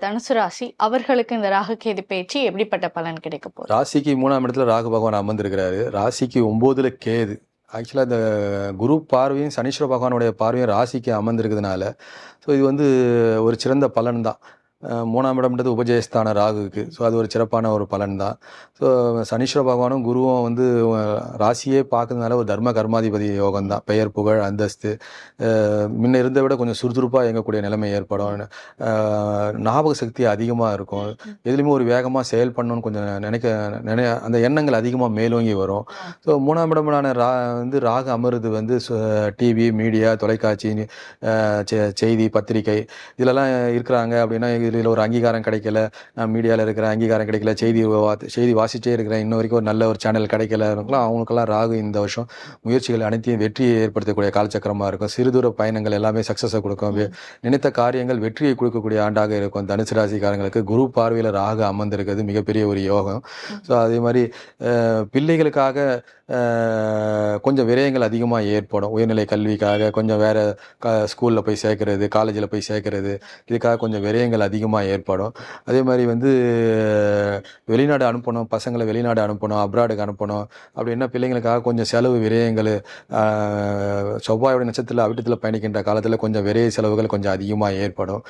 தனுசு ராசி அவர்களுக்கு இந்த ராகு கேது பயிற்சி எப்படிப்பட்ட பலன் கிடைக்க போகுது? ராசிக்கு 3ஆம் இடத்துல ராகு பகவான் அமர்ந்திருக்கிறாரு. ராசிக்கு 9ல கேது. ஆக்சுவலா இந்த குரு பார்வையும், சனீஸ்வர பகவானுடைய பார்வையும் ராசிக்கு அமர்ந்திருக்கிறதுனால, ஸோ இது வந்து ஒரு சிறந்த பலன் தான். 3ஆம் இடம்ன்றது உபஜயஸ்தான ராகுவுக்கு. ஸோ அது ஒரு சிறப்பான ஒரு பலன் தான். ஸோ சனீஸ்வர பகவானும் குருவும் வந்து ராசியே பார்க்கறதுனால ஒரு தர்ம கர்மாதிபதி யோகம் தான். பெயர், புகழ், அந்தஸ்து முன்ன இருந்த விட கொஞ்சம் சுறுசுறுப்பாக இயங்கக்கூடிய நிலைமை ஏற்படும். ஞாபக சக்தி அதிகமாக இருக்கும். எதுலேயுமே ஒரு வேகமாக செயல் பண்ணணும்னு கொஞ்சம் அந்த எண்ணங்கள் அதிகமாக மேலோங்கி வரும். ஸோ 3ஆம் இடமான ராகு அமருது வந்து டிவி, மீடியா, தொலைக்காட்சி, செய்தி, பத்திரிகை இதிலெல்லாம் இருக்கிறாங்க அப்படின்னா இதில் ஒரு அங்கீகாரம் கிடைக்கல, நான் மீடியாவில் இருக்கிற அங்கீகாரம் கிடைக்கல, செய்தி வாசிச்சே இருக்கிறேன், இன்ன வரைக்கும் ஒரு நல்ல ஒரு சேனல் கிடைக்கல, அவங்களுக்கெல்லாம் ராகு இந்த வருஷம் முயற்சிகள் அனைத்தையும் வெற்றியை ஏற்படுத்தக்கூடிய காலச்சக்கரமாக இருக்கும். சிறுதூர பயணங்கள் எல்லாமே சக்ஸஸை கொடுக்கும். நினைத்த காரியங்கள் வெற்றியை கொடுக்கக்கூடிய ஆண்டாக இருக்கும். தனுசு ராசிக்காரங்களுக்கு குரு பார்வையில் ராகு அமர்ந்திருக்கிறது மிகப்பெரிய ஒரு யோகம். ஸோ அதே மாதிரி பிள்ளைகளுக்காக கொஞ்சம் விரயங்கள் அதிகமாக ஏற்படும். உயர்நிலை கல்விக்காக கொஞ்சம் வேறு ஸ்கூலில் போய் சேர்க்கறது, காலேஜில் போய் சேர்க்கறது, இதுக்காக கொஞ்சம் விரயங்கள் அதிகமாக ஏற்படும். அதே மாதிரி வந்து வெளிநாடு அனுப்பணும், பசங்களை வெளிநாடு அனுப்பணும், அப்ராடுக்கு அனுப்பணும் அப்படின்னா பிள்ளைங்களுக்காக கொஞ்சம் செலவு விரயங்கள், செவ்வாயோட நட்சத்திரத்தில் அவிட்டத்தில் பயணிக்கின்ற காலத்தில் கொஞ்சம் விரைய செலவுகள் கொஞ்சம் அதிகமாக ஏற்படும்.